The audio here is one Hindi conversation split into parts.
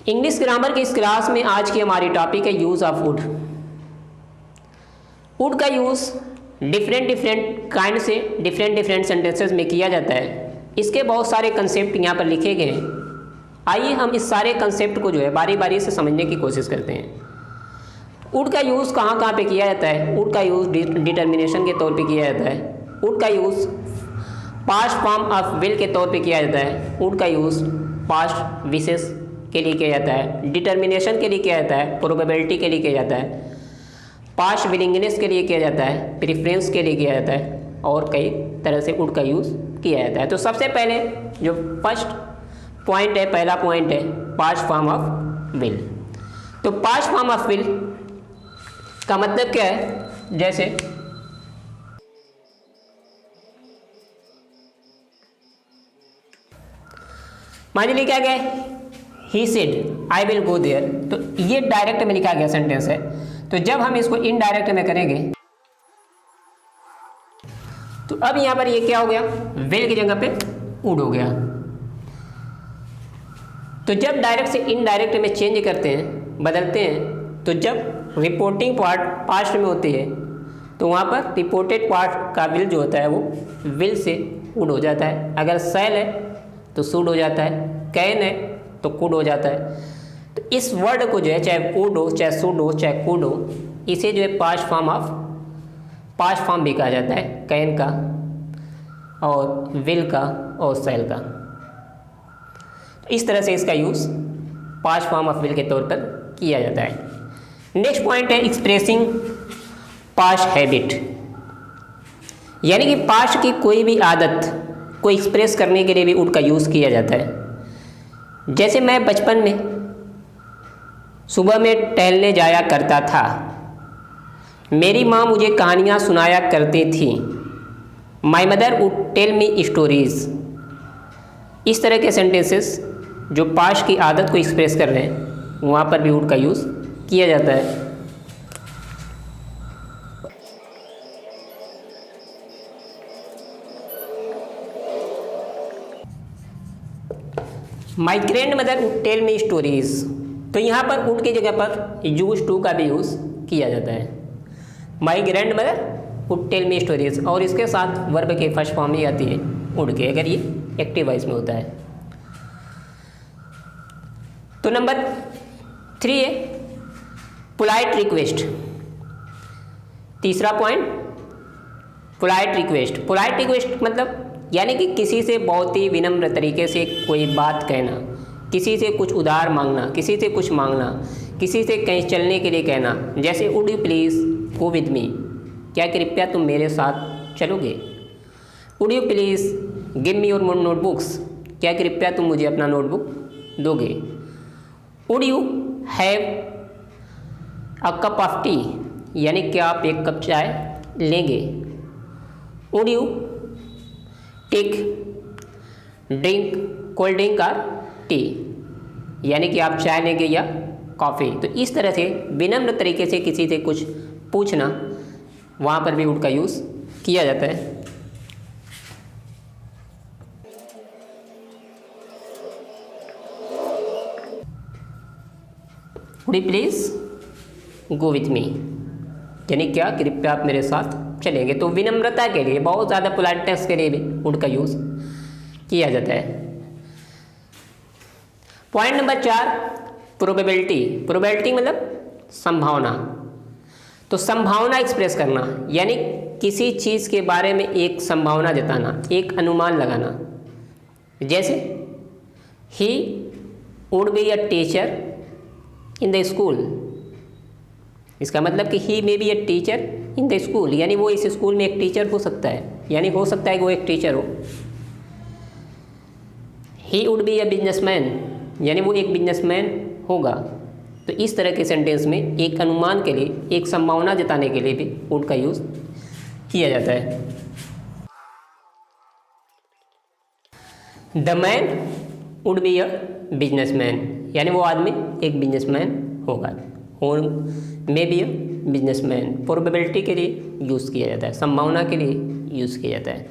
इंग्लिश ग्रामर की इस क्लास में आज की हमारी टॉपिक है यूज़ ऑफ वुड। वुड का यूज़ डिफरेंट काइंड से डिफरेंट सेंटेंसेस में किया जाता है। इसके बहुत सारे कंसेप्ट यहाँ पर लिखे गए हैं। आइए हम इस सारे कंसेप्ट को जो है बारी बारी से समझने की कोशिश करते हैं। वुड का यूज़ कहाँ कहाँ पे किया जाता है। वुड का यूज़ डिटर्मिनेशन के तौर पे किया जाता है। वुड का use past form of will के तौर पे किया जाता है। वुड का यूज़ पास्ट विशेष के लिए किया जाता है, डिटर्मिनेशन के लिए किया जाता है, प्रोबेबिलिटी के लिए किया जाता है, पास्ट विलिंगनेस के लिए किया जाता है, प्रेफरेंस के लिए किया जाता है और कई तरह से वुड का यूज़ किया जाता है। तो सबसे पहले जो फर्स्ट पॉइंट है, पहला पॉइंट है पास्ट फॉर्म ऑफ विल। तो पास्ट फॉर्म ऑफ विल का मतलब क्या है, जैसे मान लीजिए क्या गया he said I will go there. तो ये डायरेक्ट में लिखा गया सेंटेंस है। तो जब हम इसको इनडायरेक्ट में करेंगे तो अब यहां पर ये क्या हो गया, विल की जगह पे वुड हो गया। तो जब डायरेक्ट से इनडायरेक्ट में चेंज करते हैं, बदलते हैं, तो जब रिपोर्टिंग पार्ट पास्ट में होती है तो वहां पर रिपोर्टेड पार्ट का विल जो होता है वो विल से वुड हो जाता है। अगर सेल है तो शुड हो जाता है, कैन है तो कुड हो जाता है। तो इस वर्ड को जो है चाहे वुड हो, चाहे शुड हो, चाहे कुड हो, इसे जो है पास्ट फॉर्म भी कहा जाता है, कैन का और विल का और सेल का। तो इस तरह से इसका use past form of will के तौर पर किया जाता है। नेक्स्ट पॉइंट है एक्सप्रेसिंग पास्ट हैबिट, यानी कि पास्ट की कोई भी आदत को एक्सप्रेस करने के लिए भी वुड का यूज़ किया जाता है। जैसे मैं बचपन में सुबह में टहलने जाया करता था, मेरी माँ मुझे कहानियाँ सुनाया करती थी, my mother would tell me stories. इस तरह के सेंटेंसेस जो पास्ट की आदत को एक्सप्रेस कर रहे हैं वहाँ पर भी वुड का यूज़ किया जाता है। My grandmother would tell me stories. तो यहाँ पर वुड की जगह पर यूज टू का भी यूज़ किया जाता है। My grandmother would tell me stories और इसके साथ वर्ब के फर्स्ट फॉर्म ही आती है वुड के, अगर ये एक्टिव वॉइस में होता है। तो नंबर 3 है पोलाइट रिक्वेस्ट। तीसरा point polite request. Polite request मतलब यानी कि किसी से बहुत ही विनम्र तरीके से कोई बात कहना, किसी से कुछ उधार मांगना, किसी से कुछ मांगना, किसी से कहीं चलने के लिए कहना। जैसे would you please go with me, क्या कृपया तुम मेरे साथ चलोगे। Would you please give me your notebooks, क्या कृपया तुम मुझे अपना नोटबुक दोगे। Would you have a cup of tea, यानी क्या आप एक कप चाय लेंगे। Would you take drink cold drink और टी, यानी कि आप चाय लेंगे या कॉफ़ी। तो इस तरह से विनम्र तरीके से किसी से कुछ पूछना, वहाँ पर भी वुड का यूज़ किया जाता है। Would you please go with me, यानी क्या कृपया आप मेरे साथ चलेंगे। तो विनम्रता के लिए, बहुत ज़्यादा पोलाइटनेस के लिए भी वुड का यूज़ किया जाता है। Point number 4 probability. प्रोबेबिलिटी मतलब संभावना। तो संभावना एक्सप्रेस करना, यानी किसी चीज़ के बारे में एक संभावना जताना, एक अनुमान लगाना। जैसे he would be a teacher in the school. इसका मतलब कि he may be a teacher in the school, यानी वो इस स्कूल में एक टीचर हो सकता है, यानी हो सकता है कि वो एक टीचर हो। ही वुड बी अ बिजनेसमैन, यानी वो एक बिजनेसमैन होगा। तो इस तरह के सेंटेंस में एक अनुमान के लिए, एक संभावना जताने के लिए भी वुड का यूज़ किया जाता है। The man would be a businessman, यानी वो आदमी एक बिजनेसमैन होगा। और मे बी अ बिजनेसमैन प्रोबेबिलिटी के लिए यूज़ किया जाता है, संभावना के लिए यूज़ किया जाता है।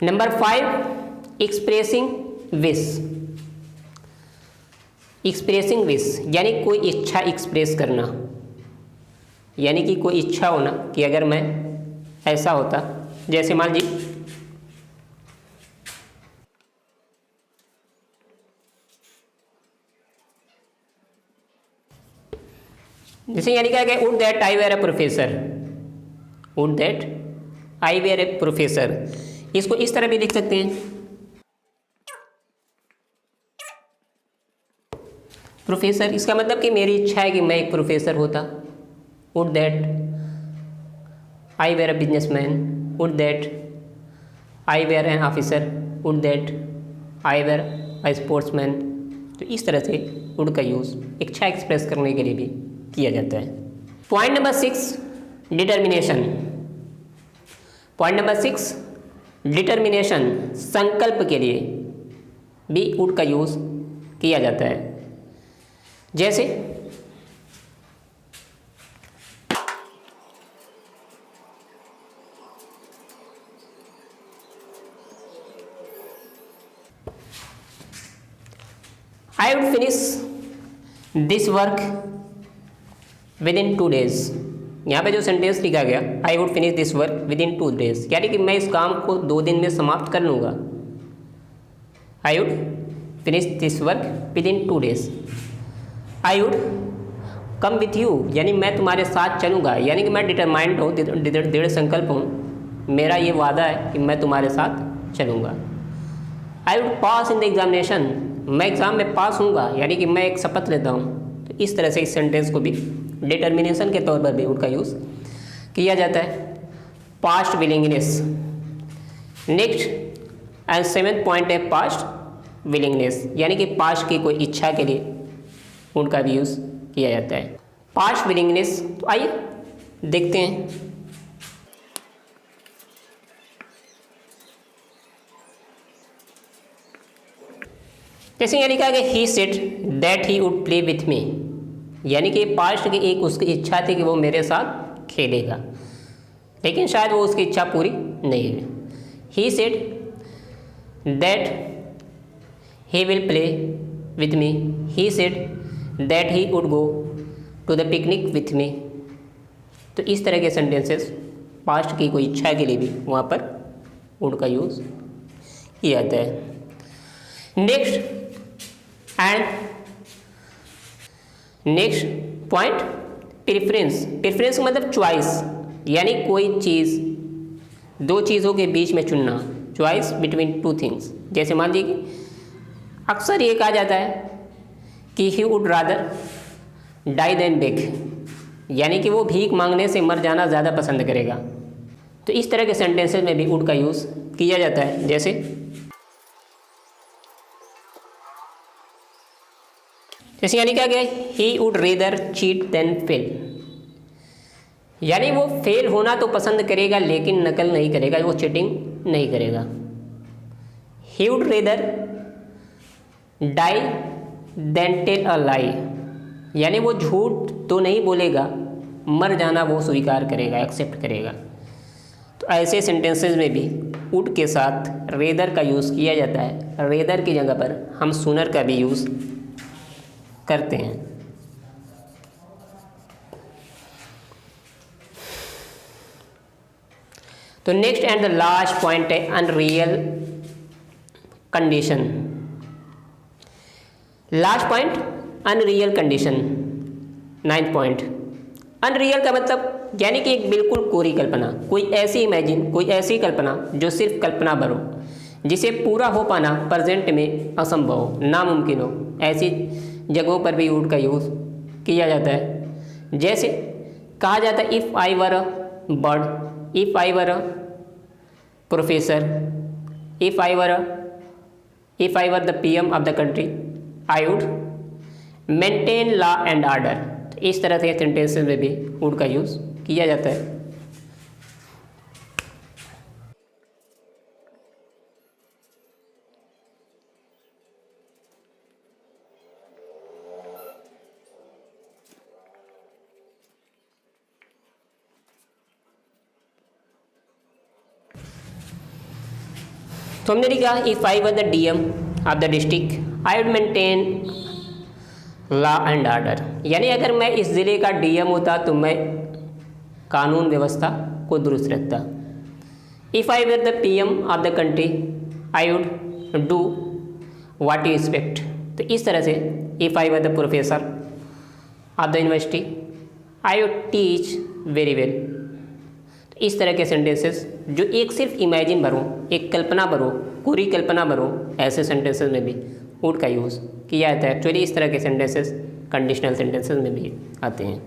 Number 5 expressing wish. Expressing wish यानी कोई इच्छा एक्सप्रेस करना, यानी कि कोई इच्छा होना कि अगर मैं ऐसा होता, जैसे मान लीजिए जैसे यानी क्या would that I were a professor, would that I were a professor, इसको इस तरह भी लिख सकते हैं, प्रोफेसर इसका मतलब कि मेरी इच्छा है कि मैं एक प्रोफेसर होता। Would that I were a businessman, would that I were an officer, would that I were a sportsman. तो इस तरह से वुड का यूज़ इच्छा एक्सप्रेस करने के लिए भी किया जाता है। Point number 6 determination. Point number 6 determination, संकल्प के लिए भी वुड का यूज़ किया जाता है। जैसे I would finish this work with in 2 days। यहाँ पे जो सेंटेंस लिखा गया I would finish this work with in 2 days, यानी कि मैं इस काम को 2 दिन में समाप्त कर लूँगा। I would finish this work with in 2 days। I would come with you, यानी मैं तुम्हारे साथ चलूँगा, यानी कि मैं डिटरमाइंड हूँ, दृढ़ संकल्प हूँ, मेरा ये वादा है कि मैं तुम्हारे साथ चलूँगा। I would pass in the examination, मैं एग्ज़ाम में पास हूँगा, यानी कि मैं एक शपथ लेता हूँ। तो इस तरह से इस सेंटेंस को भी डिटर्मिनेशन के तौर पर भी वुड का यूज़ किया जाता है। Past willingness. Next and 7th point है पास्ट विलिंगनेस, यानी कि पास्ट की कोई इच्छा के लिए वुड का भी यूज़ किया जाता है। पास्ट विलिंगनेस, तो आइए देखते हैं। जैसे यानी कहा कि ही said that he would play with मी, यानी कि पास्ट की एक उसकी इच्छा थी कि वो मेरे साथ खेलेगा, लेकिन शायद वो उसकी इच्छा पूरी नहीं हुई। He said that he will play with me, he said that he would go to the picnic with me. तो इस तरह के सेंटेंसेस पास्ट की कोई इच्छा के लिए भी वहाँ पर वुड का यूज़ किया जाता है। Next point preference. प्रेफरेंस मतलब चॉइस, यानी कोई चीज़, 2 चीज़ों के बीच में चुनना, चॉइस बिटवीन 2 थिंग्स। जैसे मान लीजिए कि अक्सर ये कहा जाता है कि he would rather die than beg, यानी कि वो भीख मांगने से मर जाना ज़्यादा पसंद करेगा। तो इस तरह के सेंटेंसेस में भी वुड का यूज़ किया जाता है। जैसे यानी क्या गया, he would rather cheat than fail, यानी वो फेल होना तो पसंद करेगा लेकिन नकल नहीं करेगा, वो चीटिंग नहीं करेगा। He would rather die than tell a lie, यानी वो झूठ तो नहीं बोलेगा, मर जाना वो स्वीकार करेगा, एक्सेप्ट करेगा। तो ऐसे सेंटेंसेस में भी वुड के साथ रेदर का यूज़ किया जाता है। रेदर की जगह पर हम सूनर का भी यूज़ करते हैं। तो next and the last point है unreal condition. Last point unreal condition, 9th point. Unreal का मतलब यानी कि एक बिल्कुल कोरी कल्पना, कोई ऐसी कल्पना जो सिर्फ कल्पना भर हो, जिसे पूरा हो पाना प्रेजेंट में असंभव हो, नामुमकिन हो। ऐसी जगहों पर भी वुड का यूज़ किया जाता है। जैसे कहा जाता है if I were a bird, if I were a professor, if I were the PM of the country, I would maintain law and order. तो इस तरह से सेंटेंसेस में भी वुड का यूज़ किया जाता है। तो हमने लिखा if I were the DM of the district, I would maintain law and order, यानी अगर मैं इस ज़िले का डीएम होता तो मैं कानून व्यवस्था को दुरुस्त रखता। If I were the PM of the country I would do what you expect. तो इस तरह से if I were the professor of the university I would teach very well. तो इस तरह के सेंटेंसेस जो एक सिर्फ इमेजिन भरो, एक कल्पना भरो, पूरी कल्पना भरो, ऐसे सेंटेंसेस में भी वुड का यूज़ किया जाता है। एक्चुअली इस तरह के सेंटेंसेस कंडीशनल सेंटेंसेस में भी आते हैं।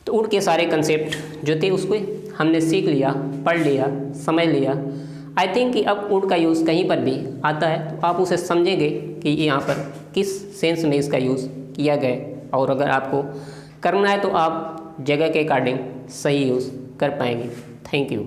तो वुड के सारे कंसेप्ट जो थे उसको हमने सीख लिया, पढ़ लिया, समझ लिया। आई थिंक कि अब वुड का यूज़ कहीं पर भी आता है तो आप उसे समझेंगे कि यहाँ पर किस सेंस में इसका यूज़ किया गया, और अगर आपको करना है तो आप जगह के अकॉर्डिंग सही यूज़ कर पाएंगे। Thank you.